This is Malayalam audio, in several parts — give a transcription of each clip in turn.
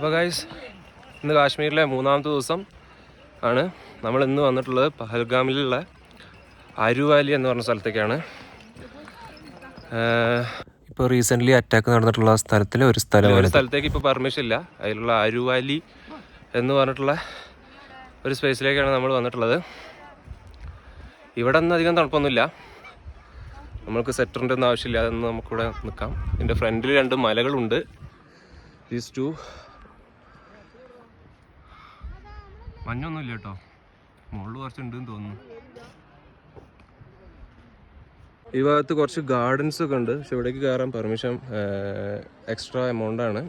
അപ്പോൾ ഗൈസ്, ഇന്ന് കാശ്മീരിലെ മൂന്നാമത്തെ ദിവസം ആണ്. നമ്മൾ ഇന്ന് വന്നിട്ടുള്ളത് പഹൽഗാമിലുള്ള ആരു വാലി എന്ന് പറഞ്ഞ സ്ഥലത്തേക്കാണ്. ഇപ്പോൾ റീസെൻ്റ്ലി അറ്റാക്ക് നടന്നിട്ടുള്ള സ്ഥലത്തിലെ ഒരു സ്ഥലത്തേക്ക് ഇപ്പോൾ പെർമിഷൻ ഇല്ല. അതിലുള്ള ആരു വാലി എന്ന് പറഞ്ഞിട്ടുള്ള ഒരു സ്പേസിലേക്കാണ് നമ്മൾ വന്നിട്ടുള്ളത്. ഇവിടെ ഒന്നും അധികം തണുപ്പൊന്നുമില്ല. നമ്മൾക്ക് സെറ്ററിൻ്റെ ഒന്നും ആവശ്യമില്ല. അതൊന്നും നമുക്കിവിടെ നിൽക്കാം. ഇതിൻ്റെ ഫ്രണ്ടിൽ 2 മലകളുണ്ട്. ദീസ് 2 മഞ്ഞൊന്നുമില്ല കേട്ടോ, മുകളിൽ കുറച്ചുണ്ടെന്ന് തോന്നുന്നു. ഈ ഭാഗത്ത് കുറച്ച് ഗാർഡൻസ് ഒക്കെ ഉണ്ട്, പക്ഷെ ഇവിടേക്ക് കയറാൻ പെർമിഷൻ എക്സ്ട്രാ എമൗണ്ട് ആണ്.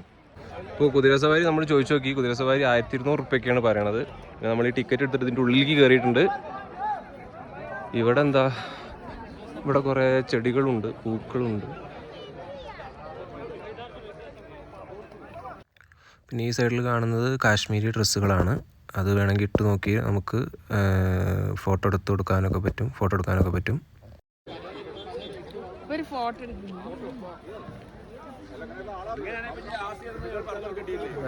ഇപ്പോൾ കുതിരസവാരി നമ്മൾ ചോദിച്ചു നോക്കി. കുതിരസവാരി 1200 റുപ്യക്കാണ് പറയണത്. നമ്മൾ ഈ ടിക്കറ്റ് എടുത്തിട്ട് ഇതിൻ്റെ ഉള്ളിലേക്ക് കയറിയിട്ടുണ്ട്. ഇവിടെ എന്താ, ഇവിടെ കുറേ ചെടികളുണ്ട്, പൂക്കളുണ്ട്. പിന്നെ ഈ സൈഡിൽ കാണുന്നത് കാശ്മീരി ഡ്രസ്സുകളാണ്. അത് വേണമെങ്കിൽ ഇട്ട് നോക്കി നമുക്ക് ഫോട്ടോ എടുക്കാനൊക്കെ പറ്റും.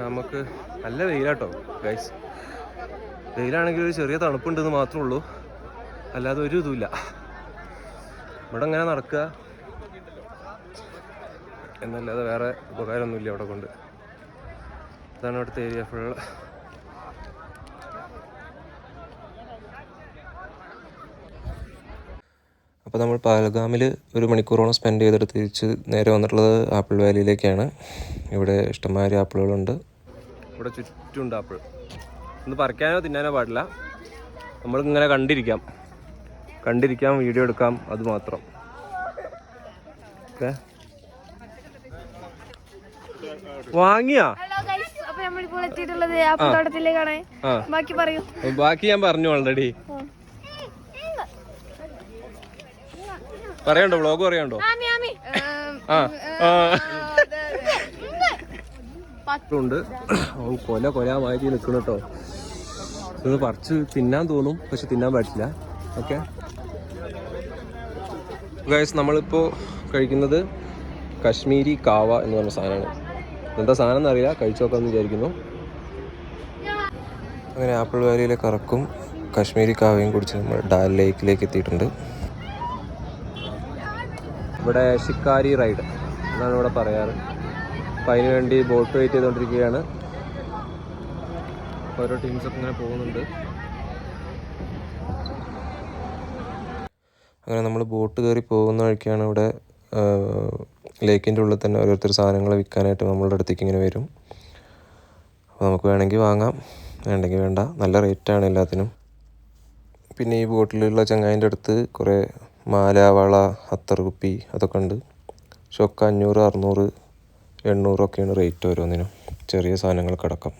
നമുക്ക് നല്ല വെയിലാട്ടോ ഗൈസ്. വെയിലാണെങ്കിൽ ഒരു ചെറിയ തണുപ്പുണ്ടെന്ന് മാത്രമേ ഉള്ളൂ, അല്ലാതെ ഒരു ഇതുമില്ല. ഇവിടെ ഇങ്ങനെ നടക്കുക എന്നല്ലാതെ വേറെ ഉപകാരമൊന്നുമില്ല ഇവിടെ കൊണ്ട്. ഇതാണ് ഇവിടുത്തെ ഏരിയ ഫുൾ. അപ്പോൾ നമ്മൾ പഹൽഗാമിൽ 1 മണിക്കൂറോളം സ്പെൻഡ് ചെയ്തിട്ട് തിരിച്ച് നേരെ വന്നിട്ടുള്ളത് ആപ്പിൾ വാലിയിലേക്കാണ്. ഇവിടെ ഇഷ്ടംമാതിരി ആപ്പിളുകളുണ്ട്. ഇവിടെ ചുറ്റുമുണ്ട് ആപ്പിൾ. ഒന്ന് പറിക്കാനോ തിന്നാനോ പാടില്ല. നമ്മളിങ്ങനെ കണ്ടിരിക്കാം, വീഡിയോ എടുക്കാം, അത് മാത്രം. ഓക്കെ, വാങ്ങിയാ? ബാക്കി ഞാൻ പറഞ്ഞു ഓൾറെഡി. പറയണ്ടോ, വ്ളോഗ് പറയണ്ടോ? ഉണ്ട്. കൊലമായിട്ട് നിൽക്കണം കേട്ടോ. ഇതൊന്ന് പറിച്ച് തിന്നാൻ തോന്നും, പക്ഷെ തിന്നാൻ പറ്റില്ല. ഓക്കെ ഗൈസ്, നമ്മളിപ്പോൾ കഴിക്കുന്നത് കശ്മീരി കാവ എന്ന് പറഞ്ഞ സാധനമാണ്. എന്താ സാധനം എന്നറിയില്ല, കഴിച്ചു നോക്കാമെന്ന് വിചാരിക്കുന്നു. അങ്ങനെ ആപ്പിൾ വാലിയിലെ കറക്കും കശ്മീരി കാവയും കുടിച്ച് നമ്മൾ ഡാൽ ലേക്കിലേക്ക് എത്തിയിട്ടുണ്ട്. ഇവിടെ ഷിക്കാരി റൈഡ് എന്നാണ് ഇവിടെ പറയാറ്. അപ്പം അതിന് വേണ്ടി ബോട്ട് വെയിറ്റ് ചെയ്തുകൊണ്ടിരിക്കുകയാണ്. ഓരോ ടീംസൊക്കെ ഇങ്ങനെ പോകുന്നുണ്ട്. അങ്ങനെ നമ്മൾ ബോട്ട് കയറി പോകുന്ന വഴിക്കാണ് ഇവിടെ ലേക്കിൻ്റെ ഉള്ളിൽ തന്നെ ഓരോരുത്തർ സാധനങ്ങൾ വിൽക്കാനായിട്ട് നമ്മളുടെ അടുത്തേക്ക് ഇങ്ങനെ വരും. അപ്പോൾ നമുക്ക് വേണമെങ്കിൽ വാങ്ങാം, വേണ്ടെങ്കിൽ വേണ്ട. നല്ല റേറ്റാണ് എല്ലാത്തിനും. പിന്നെ ഈ ബോട്ടിലുള്ള ചങ്ങായിൻ്റെ അടുത്ത് കുറേ മാല, വള, അത്തർ കുപ്പി അതൊക്കെ ഉണ്ട്. പക്ഷെ ഒക്കെ 500, 600, 800 ഒക്കെയാണ് റേറ്റ് ഓരോന്നിനും, ചെറിയ സാധനങ്ങൾക്കടക്കം.